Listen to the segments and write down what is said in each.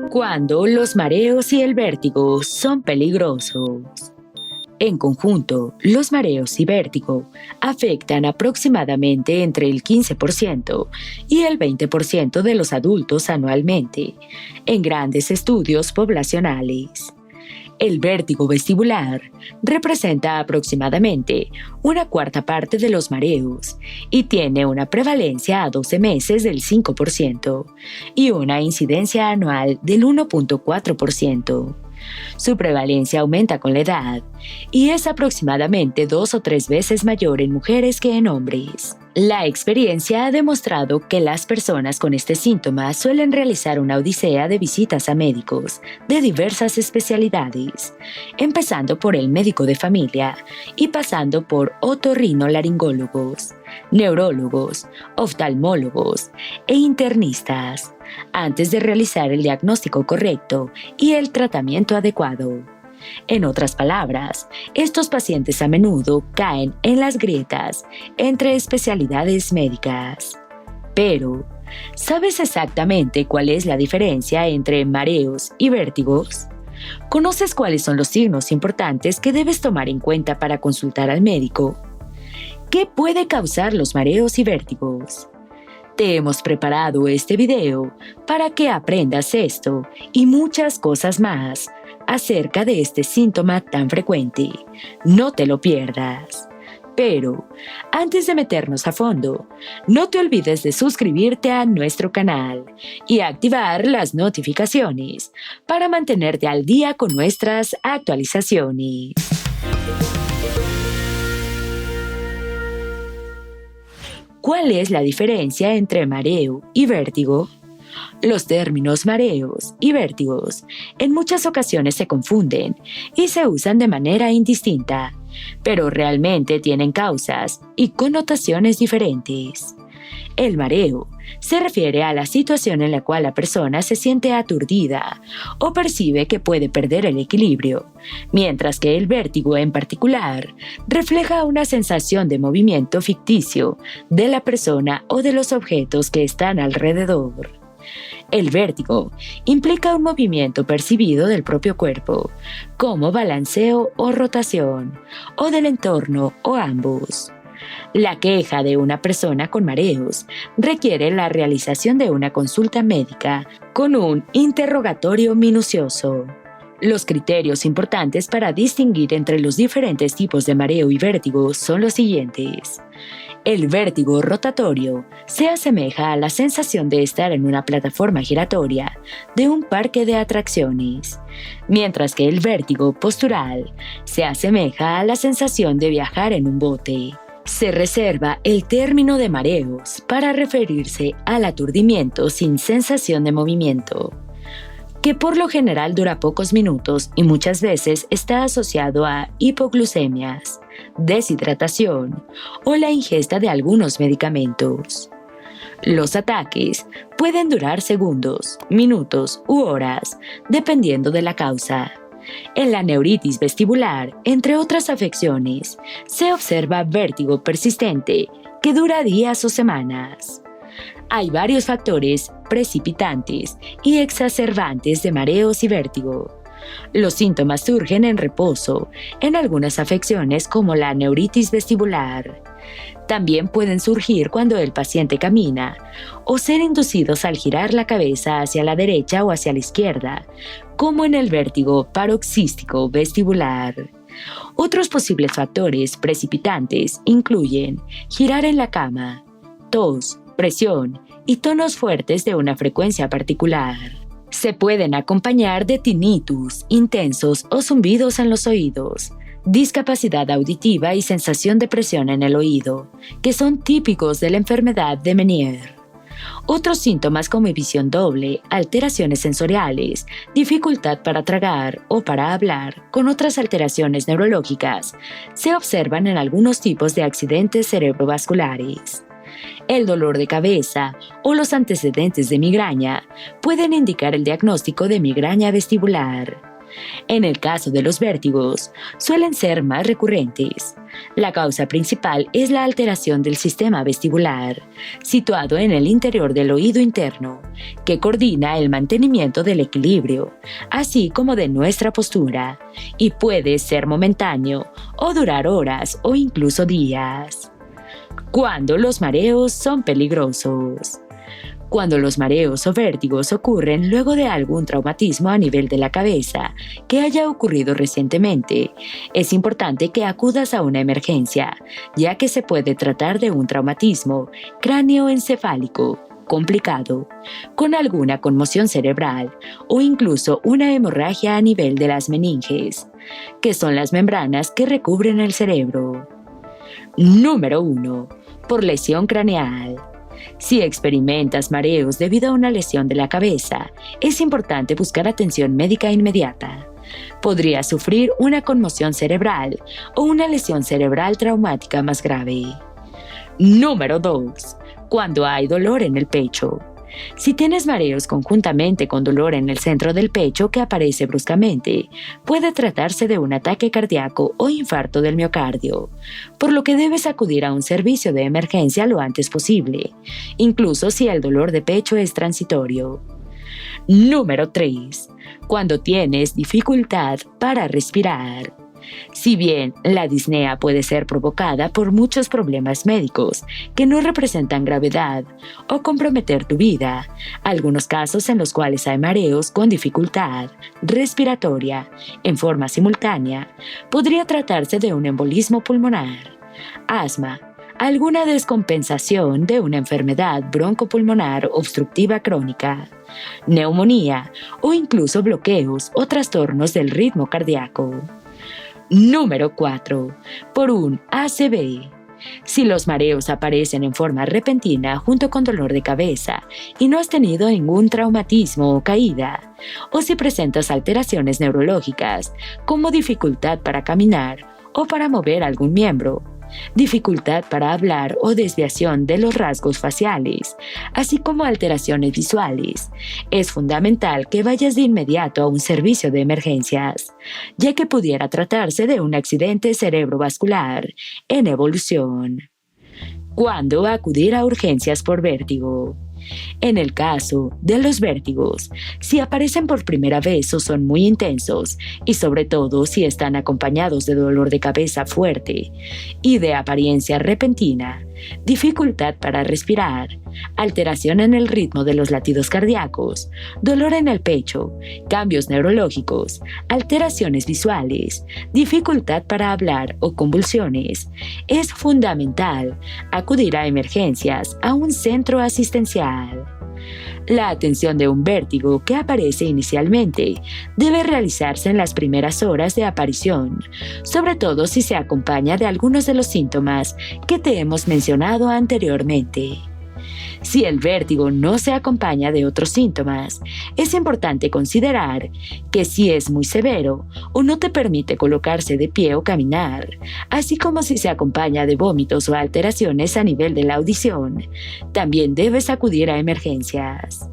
Cuando los mareos y el vértigo son peligrosos. En conjunto, los mareos y vértigo afectan aproximadamente entre el 15% y el 20% de los adultos anualmente, en grandes estudios poblacionales. El vértigo vestibular representa aproximadamente una cuarta parte de los mareos y tiene una prevalencia a 12 meses del 5% y una incidencia anual del 1.4%. Su prevalencia aumenta con la edad y es aproximadamente 2 o 3 veces mayor en mujeres que en hombres. La experiencia ha demostrado que las personas con este síntoma suelen realizar una odisea de visitas a médicos de diversas especialidades, empezando por el médico de familia y pasando por otorrinolaringólogos, neurólogos, oftalmólogos e internistas, antes de realizar el diagnóstico correcto y el tratamiento adecuado. En otras palabras, estos pacientes a menudo caen en las grietas entre especialidades médicas. Pero, ¿sabes exactamente cuál es la diferencia entre mareos y vértigos? ¿Conoces cuáles son los signos importantes que debes tomar en cuenta para consultar al médico? ¿Qué puede causar los mareos y vértigos? Te hemos preparado este video para que aprendas esto y muchas cosas más acerca de este síntoma tan frecuente. No te lo pierdas. Pero, antes de meternos a fondo, no te olvides de suscribirte a nuestro canal y activar las notificaciones para mantenerte al día con nuestras actualizaciones. ¿Cuál es la diferencia entre mareo y vértigo? Los términos mareos y vértigos en muchas ocasiones se confunden y se usan de manera indistinta, pero realmente tienen causas y connotaciones diferentes. El mareo se refiere a la situación en la cual la persona se siente aturdida o percibe que puede perder el equilibrio, mientras que el vértigo en particular refleja una sensación de movimiento ficticio de la persona o de los objetos que están alrededor. El vértigo implica un movimiento percibido del propio cuerpo, como balanceo o rotación, o del entorno o ambos. La queja de una persona con mareos requiere la realización de una consulta médica con un interrogatorio minucioso. Los criterios importantes para distinguir entre los diferentes tipos de mareo y vértigo son los siguientes. El vértigo rotatorio se asemeja a la sensación de estar en una plataforma giratoria de un parque de atracciones, mientras que el vértigo postural se asemeja a la sensación de viajar en un bote. Se reserva el término de mareos para referirse al aturdimiento sin sensación de movimiento, que por lo general dura pocos minutos y muchas veces está asociado a hipoglucemias, deshidratación o la ingesta de algunos medicamentos. Los ataques pueden durar segundos, minutos u horas, dependiendo de la causa. En la neuritis vestibular, entre otras afecciones, se observa vértigo persistente que dura días o semanas. Hay varios factores precipitantes y exacerbantes de mareos y vértigo. Los síntomas surgen en reposo, en algunas afecciones como la neuritis vestibular. También pueden surgir cuando el paciente camina o ser inducidos al girar la cabeza hacia la derecha o hacia la izquierda, como en el vértigo paroxístico vestibular. Otros posibles factores precipitantes incluyen girar en la cama, tos, presión y tonos fuertes de una frecuencia particular. Se pueden acompañar de tinnitus intensos o zumbidos en los oídos, discapacidad auditiva y sensación de presión en el oído, que son típicos de la enfermedad de Meniere. Otros síntomas como visión doble, alteraciones sensoriales, dificultad para tragar o para hablar, con otras alteraciones neurológicas, se observan en algunos tipos de accidentes cerebrovasculares. El dolor de cabeza o los antecedentes de migraña pueden indicar el diagnóstico de migraña vestibular. En el caso de los vértigos, suelen ser más recurrentes. La causa principal es la alteración del sistema vestibular, situado en el interior del oído interno, que coordina el mantenimiento del equilibrio, así como de nuestra postura, y puede ser momentáneo o durar horas o incluso días. ¿Cuándo los mareos son peligrosos? Cuando los mareos o vértigos ocurren luego de algún traumatismo a nivel de la cabeza que haya ocurrido recientemente, es importante que acudas a una emergencia, ya que se puede tratar de un traumatismo cráneoencefálico complicado, con alguna conmoción cerebral o incluso una hemorragia a nivel de las meninges, que son las membranas que recubren el cerebro. Número 1. Por lesión craneal. Si experimentas mareos debido a una lesión de la cabeza, es importante buscar atención médica inmediata. Podrías sufrir una conmoción cerebral o una lesión cerebral traumática más grave. Número 2. Cuando hay dolor en el pecho. Si tienes mareos conjuntamente con dolor en el centro del pecho que aparece bruscamente, puede tratarse de un ataque cardíaco o infarto del miocardio, por lo que debes acudir a un servicio de emergencia lo antes posible, incluso si el dolor de pecho es transitorio. Número 3. Cuando tienes dificultad para respirar. Si bien la disnea puede ser provocada por muchos problemas médicos que no representan gravedad o comprometer tu vida, algunos casos en los cuales hay mareos con dificultad respiratoria en forma simultánea, podría tratarse de un embolismo pulmonar, asma, alguna descompensación de una enfermedad broncopulmonar obstructiva crónica, neumonía o incluso bloqueos o trastornos del ritmo cardíaco. Número 4. Por un ACV. Si los mareos aparecen en forma repentina junto con dolor de cabeza y no has tenido ningún traumatismo o caída, o si presentas alteraciones neurológicas como dificultad para caminar o para mover algún miembro, dificultad para hablar o desviación de los rasgos faciales, así como alteraciones visuales, es fundamental que vayas de inmediato a un servicio de emergencias, ya que pudiera tratarse de un accidente cerebrovascular en evolución. ¿Cuándo acudir a urgencias por vértigo? En el caso de los vértigos, si aparecen por primera vez o son muy intensos, y sobre todo si están acompañados de dolor de cabeza fuerte y de apariencia repentina, dificultad para respirar, alteración en el ritmo de los latidos cardíacos, dolor en el pecho, cambios neurológicos, alteraciones visuales, dificultad para hablar o convulsiones, es fundamental acudir a emergencias a un centro asistencial. La atención de un vértigo que aparece inicialmente debe realizarse en las primeras horas de aparición, sobre todo si se acompaña de algunos de los síntomas que te hemos mencionado anteriormente. Si el vértigo no se acompaña de otros síntomas, es importante considerar que si es muy severo o no te permite colocarse de pie o caminar, así como si se acompaña de vómitos o alteraciones a nivel de la audición, también debes acudir a emergencias.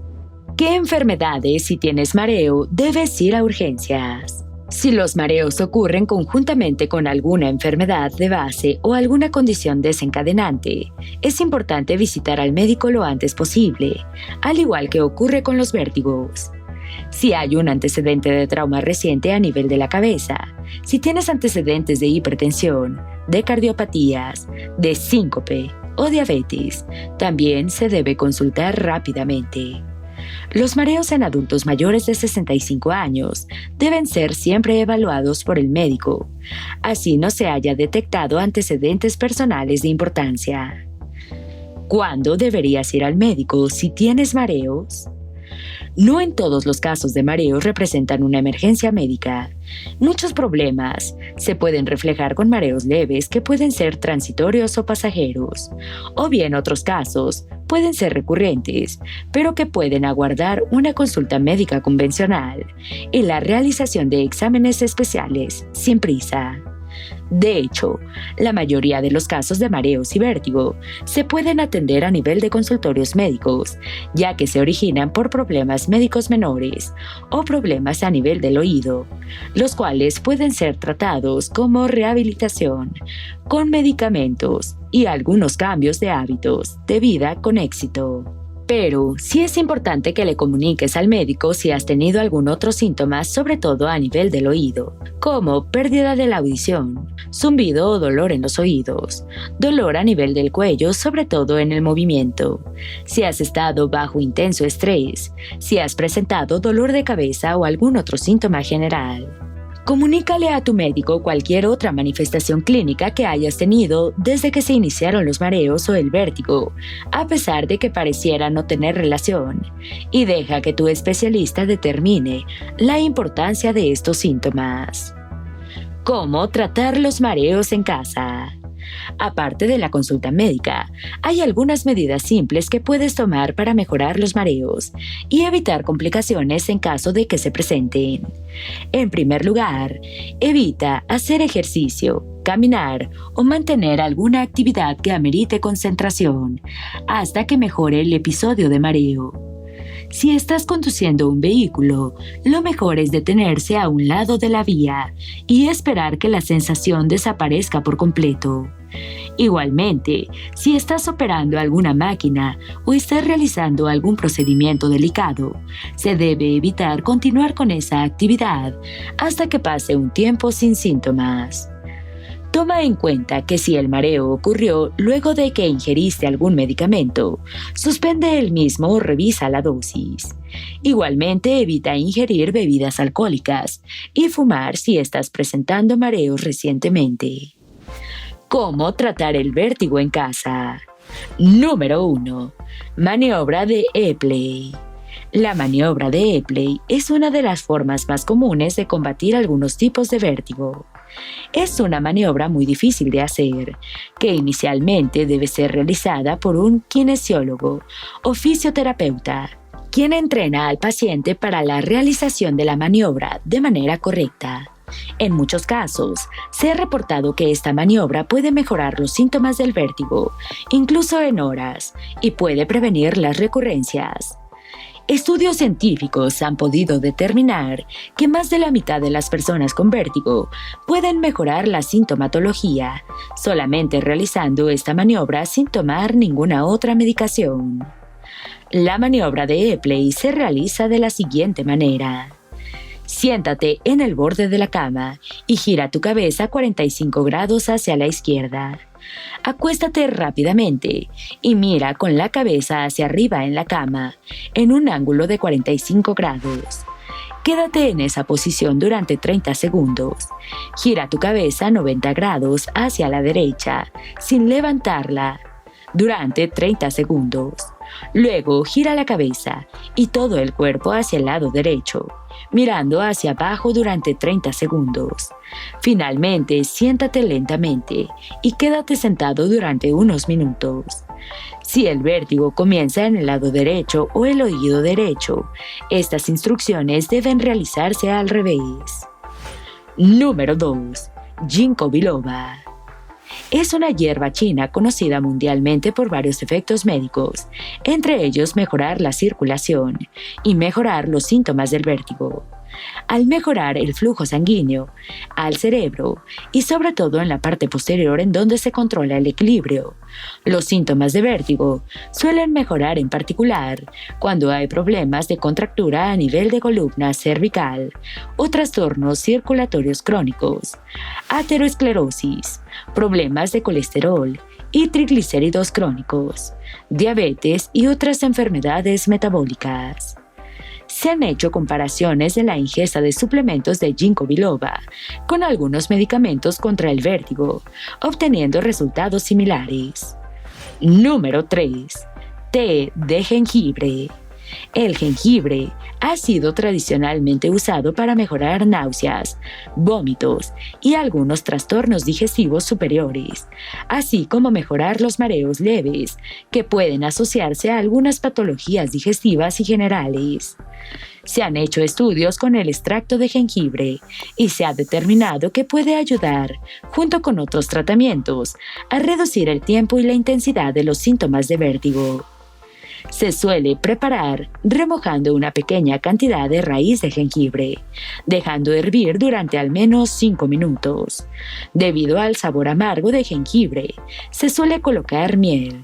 ¿Qué enfermedades si tienes mareo debes ir a urgencias? Si los mareos ocurren conjuntamente con alguna enfermedad de base o alguna condición desencadenante, es importante visitar al médico lo antes posible, al igual que ocurre con los vértigos. Si hay un antecedente de trauma reciente a nivel de la cabeza, si tienes antecedentes de hipertensión, de cardiopatías, de síncope o diabetes, también se debe consultar rápidamente. Los mareos en adultos mayores de 65 años deben ser siempre evaluados por el médico, así no se haya detectado antecedentes personales de importancia. ¿Cuándo deberías ir al médico si tienes mareos? No en todos los casos de mareos representan una emergencia médica. Muchos problemas se pueden reflejar con mareos leves que pueden ser transitorios o pasajeros, o bien otros casos pueden ser recurrentes, pero que pueden aguardar una consulta médica convencional y la realización de exámenes especiales sin prisa. De hecho, la mayoría de los casos de mareos y vértigo se pueden atender a nivel de consultorios médicos, ya que se originan por problemas médicos menores o problemas a nivel del oído, los cuales pueden ser tratados como rehabilitación, con medicamentos y algunos cambios de hábitos de vida con éxito. Pero sí es importante que le comuniques al médico si has tenido algún otro síntoma, sobre todo a nivel del oído, como pérdida de la audición, zumbido o dolor en los oídos, dolor a nivel del cuello, sobre todo en el movimiento, si has estado bajo intenso estrés, si has presentado dolor de cabeza o algún otro síntoma general. Comunícale a tu médico cualquier otra manifestación clínica que hayas tenido desde que se iniciaron los mareos o el vértigo, a pesar de que pareciera no tener relación, y deja que tu especialista determine la importancia de estos síntomas. ¿Cómo tratar los mareos en casa? Aparte de la consulta médica, hay algunas medidas simples que puedes tomar para mejorar los mareos y evitar complicaciones en caso de que se presenten. En primer lugar, evita hacer ejercicio, caminar o mantener alguna actividad que amerite concentración hasta que mejore el episodio de mareo. Si estás conduciendo un vehículo, lo mejor es detenerse a un lado de la vía y esperar que la sensación desaparezca por completo. Igualmente, si estás operando alguna máquina o estás realizando algún procedimiento delicado, se debe evitar continuar con esa actividad hasta que pase un tiempo sin síntomas. Toma en cuenta que si el mareo ocurrió luego de que ingeriste algún medicamento, suspende el mismo o revisa la dosis. Igualmente, evita ingerir bebidas alcohólicas y fumar si estás presentando mareos recientemente. ¿Cómo tratar el vértigo en casa? Número 1. Maniobra de Epley. La maniobra de Epley es una de las formas más comunes de combatir algunos tipos de vértigo. Es una maniobra muy difícil de hacer, que inicialmente debe ser realizada por un kinesiólogo o fisioterapeuta, quien entrena al paciente para la realización de la maniobra de manera correcta. En muchos casos, se ha reportado que esta maniobra puede mejorar los síntomas del vértigo, incluso en horas, y puede prevenir las recurrencias. Estudios científicos han podido determinar que más de la mitad de las personas con vértigo pueden mejorar la sintomatología solamente realizando esta maniobra sin tomar ninguna otra medicación. La maniobra de Epley se realiza de la siguiente manera. Siéntate en el borde de la cama y gira tu cabeza 45 grados hacia la izquierda. Acuéstate rápidamente y mira con la cabeza hacia arriba en la cama, en un ángulo de 45 grados. Quédate en esa posición durante 30 segundos. Gira tu cabeza 90 grados hacia la derecha, sin levantarla, durante 30 segundos. Luego gira la cabeza y todo el cuerpo hacia el lado derecho, mirando hacia abajo durante 30 segundos. Finalmente, siéntate lentamente y quédate sentado durante unos minutos. Si el vértigo comienza en el lado derecho o el oído derecho, estas instrucciones deben realizarse al revés. Número 2. Ginkgo biloba. Es una hierba china conocida mundialmente por varios efectos médicos, entre ellos mejorar la circulación y mejorar los síntomas del vértigo. Al mejorar el flujo sanguíneo al cerebro y sobre todo en la parte posterior en donde se controla el equilibrio, los síntomas de vértigo suelen mejorar en particular cuando hay problemas de contractura a nivel de columna cervical o trastornos circulatorios crónicos, aterosclerosis, problemas de colesterol y triglicéridos crónicos, diabetes y otras enfermedades metabólicas. Se han hecho comparaciones de la ingesta de suplementos de Ginkgo biloba con algunos medicamentos contra el vértigo, obteniendo resultados similares. Número 3. Té de jengibre. El jengibre ha sido tradicionalmente usado para mejorar náuseas, vómitos y algunos trastornos digestivos superiores, así como mejorar los mareos leves, que pueden asociarse a algunas patologías digestivas y generales. Se han hecho estudios con el extracto de jengibre y se ha determinado que puede ayudar, junto con otros tratamientos, a reducir el tiempo y la intensidad de los síntomas de vértigo. Se suele preparar remojando una pequeña cantidad de raíz de jengibre, dejando hervir durante al menos 5 minutos. Debido al sabor amargo de jengibre, se suele colocar miel.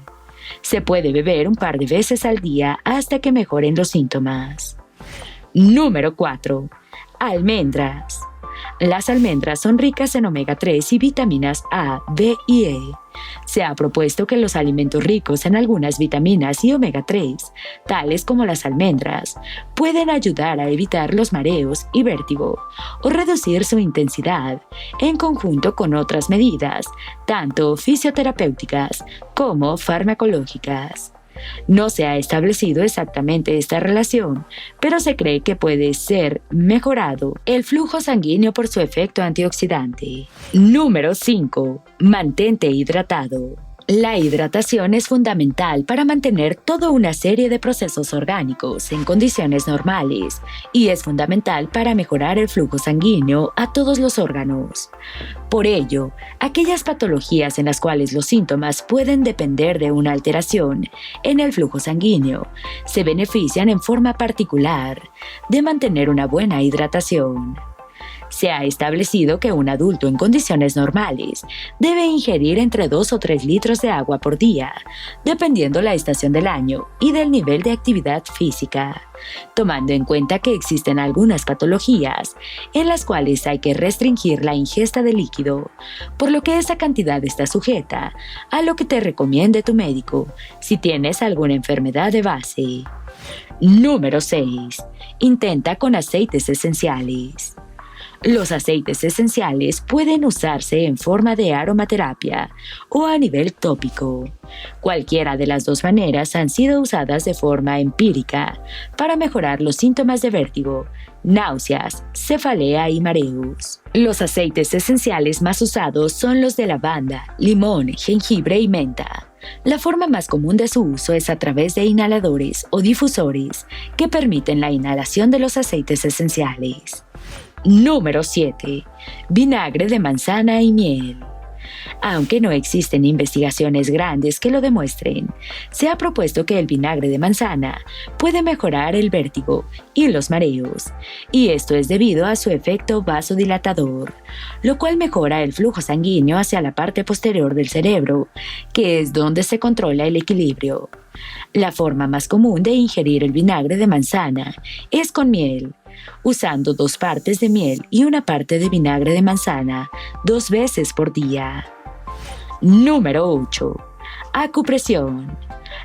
Se puede beber un par de veces al día hasta que mejoren los síntomas. Número 4. Almendras. Las almendras son ricas en omega 3 y vitaminas A, B y E. Se ha propuesto que los alimentos ricos en algunas vitaminas y omega 3, tales como las almendras, pueden ayudar a evitar los mareos y vértigo o reducir su intensidad, en conjunto con otras medidas, tanto fisioterapéuticas como farmacológicas. No se ha establecido exactamente esta relación, pero se cree que puede ser mejorado el flujo sanguíneo por su efecto antioxidante. Número 5. Mantente hidratado. La hidratación es fundamental para mantener toda una serie de procesos orgánicos en condiciones normales y es fundamental para mejorar el flujo sanguíneo a todos los órganos. Por ello, aquellas patologías en las cuales los síntomas pueden depender de una alteración en el flujo sanguíneo se benefician en forma particular de mantener una buena hidratación. Se ha establecido que un adulto en condiciones normales debe ingerir entre 2 o 3 litros de agua por día, dependiendo la estación del año y del nivel de actividad física, tomando en cuenta que existen algunas patologías en las cuales hay que restringir la ingesta de líquido, por lo que esa cantidad está sujeta a lo que te recomiende tu médico si tienes alguna enfermedad de base. Número 6. Intenta con aceites esenciales. Los aceites esenciales pueden usarse en forma de aromaterapia o a nivel tópico. Cualquiera de las dos maneras han sido usadas de forma empírica para mejorar los síntomas de vértigo, náuseas, cefalea y mareos. Los aceites esenciales más usados son los de lavanda, limón, jengibre y menta. La forma más común de su uso es a través de inhaladores o difusores que permiten la inhalación de los aceites esenciales. Número 7. Vinagre de manzana y miel. Aunque no existen investigaciones grandes que lo demuestren, se ha propuesto que el vinagre de manzana puede mejorar el vértigo y los mareos, y esto es debido a su efecto vasodilatador, lo cual mejora el flujo sanguíneo hacia la parte posterior del cerebro, que es donde se controla el equilibrio. La forma más común de ingerir el vinagre de manzana es con miel, usando 2 partes de miel y 1 parte de vinagre de manzana 2 veces por día. Número 8. Acupresión.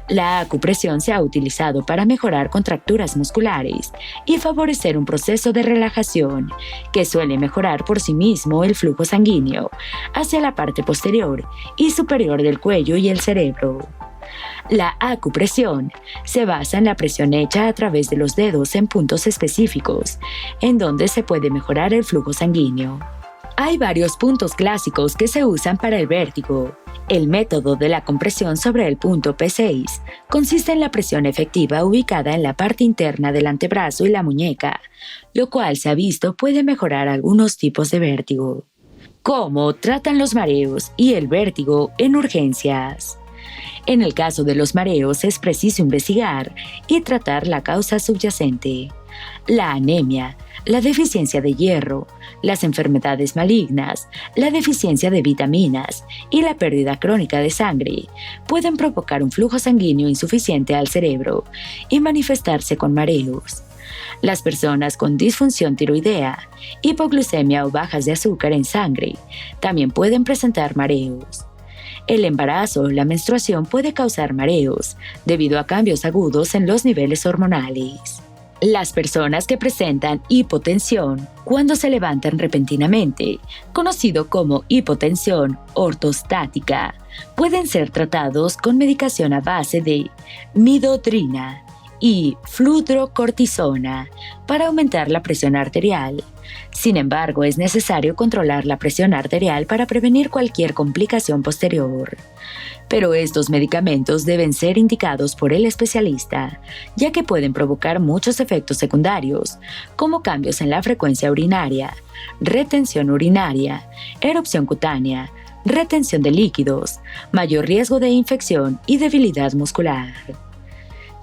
La acupresión se ha utilizado para mejorar contracturas musculares y favorecer un proceso de relajación que suele mejorar por sí mismo el flujo sanguíneo hacia la parte posterior y superior del cuello y el cerebro. La acupresión se basa en la presión hecha a través de los dedos en puntos específicos, en donde se puede mejorar el flujo sanguíneo. Hay varios puntos clásicos que se usan para el vértigo. El método de la compresión sobre el punto P6 consiste en la presión efectiva ubicada en la parte interna del antebrazo y la muñeca, lo cual se ha visto puede mejorar algunos tipos de vértigo. ¿Cómo tratan los mareos y el vértigo en urgencias? En el caso de los mareos es preciso investigar y tratar la causa subyacente. La anemia, la deficiencia de hierro, las enfermedades malignas, la deficiencia de vitaminas y la pérdida crónica de sangre pueden provocar un flujo sanguíneo insuficiente al cerebro y manifestarse con mareos. Las personas con disfunción tiroidea, hipoglucemia o bajas de azúcar en sangre también pueden presentar mareos. El embarazo o la menstruación puede causar mareos debido a cambios agudos en los niveles hormonales. Las personas que presentan hipotensión cuando se levantan repentinamente, conocido como hipotensión ortostática, pueden ser tratados con medicación a base de midodrina y fludrocortisona para aumentar la presión arterial. Sin embargo, es necesario controlar la presión arterial para prevenir cualquier complicación posterior. Pero estos medicamentos deben ser indicados por el especialista, ya que pueden provocar muchos efectos secundarios, como cambios en la frecuencia urinaria, retención urinaria, erupción cutánea, retención de líquidos, mayor riesgo de infección y debilidad muscular.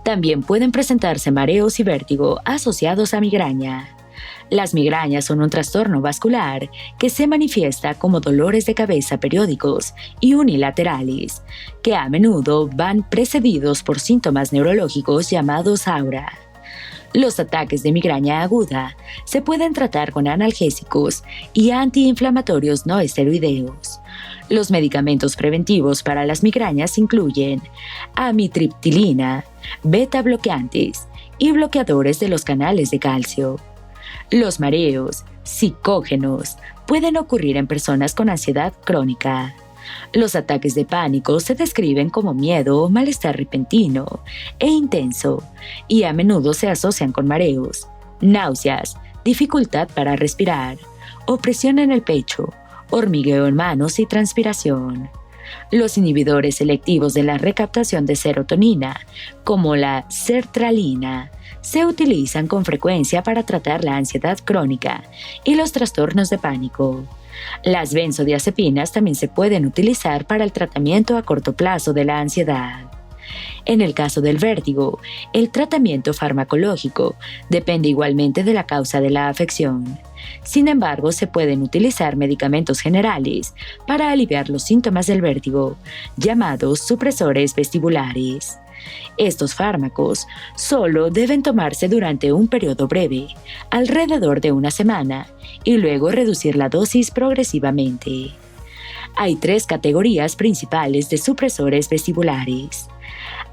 También pueden presentarse mareos y vértigo asociados a migraña. Las migrañas son un trastorno vascular que se manifiesta como dolores de cabeza periódicos y unilaterales, que a menudo van precedidos por síntomas neurológicos llamados aura. Los ataques de migraña aguda se pueden tratar con analgésicos y antiinflamatorios no esteroideos. Los medicamentos preventivos para las migrañas incluyen amitriptilina, beta bloqueantes y bloqueadores de los canales de calcio. Los mareos psicógenos pueden ocurrir en personas con ansiedad crónica. Los ataques de pánico se describen como miedo o malestar repentino e intenso y a menudo se asocian con mareos, náuseas, dificultad para respirar, opresión en el pecho, hormigueo en manos y transpiración. Los inhibidores selectivos de la recaptación de serotonina, como la sertralina, se utilizan con frecuencia para tratar la ansiedad crónica y los trastornos de pánico. Las benzodiazepinas también se pueden utilizar para el tratamiento a corto plazo de la ansiedad. En el caso del vértigo, el tratamiento farmacológico depende igualmente de la causa de la afección. Sin embargo, se pueden utilizar medicamentos generales para aliviar los síntomas del vértigo, llamados supresores vestibulares. Estos fármacos solo deben tomarse durante un periodo breve, alrededor de una semana, y luego reducir la dosis progresivamente. Hay 3 categorías principales de supresores vestibulares: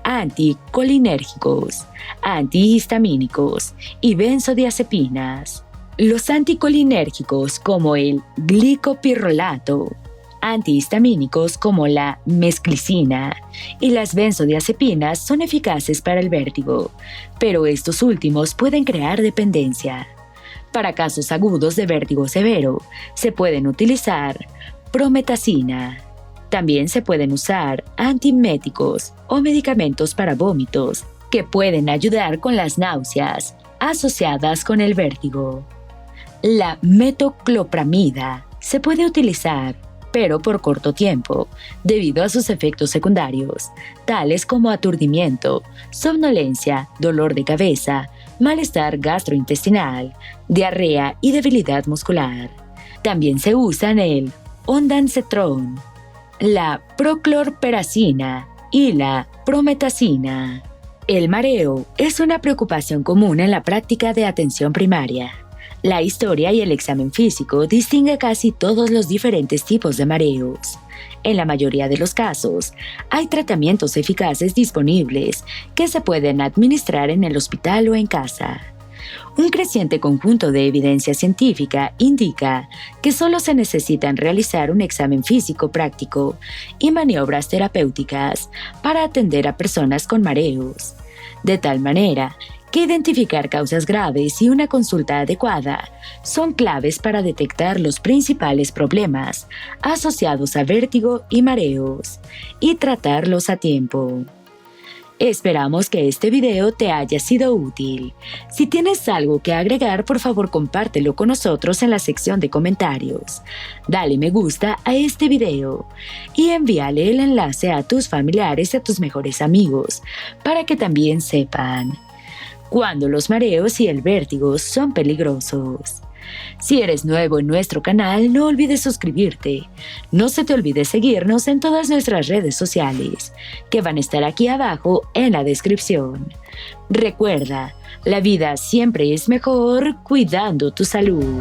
anticolinérgicos, antihistamínicos y benzodiazepinas. Los anticolinérgicos, como el glicopirrolato, antihistamínicos como la mesclicina y las benzodiazepinas son eficaces para el vértigo, pero estos últimos pueden crear dependencia. Para casos agudos de vértigo severo, se pueden utilizar prometacina. También se pueden usar antieméticos o medicamentos para vómitos que pueden ayudar con las náuseas asociadas con el vértigo. La metoclopramida se puede utilizar, pero por corto tiempo, debido a sus efectos secundarios, tales como aturdimiento, somnolencia, dolor de cabeza, malestar gastrointestinal, diarrea y debilidad muscular. También se usan el ondansetron, la proclorperacina y la prometacina. El mareo es una preocupación común en la práctica de atención primaria. La historia y el examen físico distinguen casi todos los diferentes tipos de mareos. En la mayoría de los casos, hay tratamientos eficaces disponibles que se pueden administrar en el hospital o en casa. Un creciente conjunto de evidencia científica indica que solo se necesitan realizar un examen físico práctico y maniobras terapéuticas para atender a personas con mareos, de tal manera que identificar causas graves y una consulta adecuada son claves para detectar los principales problemas asociados a vértigo y mareos y tratarlos a tiempo. Esperamos que este video te haya sido útil. Si tienes algo que agregar, por favor compártelo con nosotros en la sección de comentarios. Dale me gusta a este video y envíale el enlace a tus familiares y a tus mejores amigos para que también sepan cuando los mareos y el vértigo son peligrosos. Si eres nuevo en nuestro canal, no olvides suscribirte. No se te olvide seguirnos en todas nuestras redes sociales, que van a estar aquí abajo en la descripción. Recuerda, la vida siempre es mejor cuidando tu salud.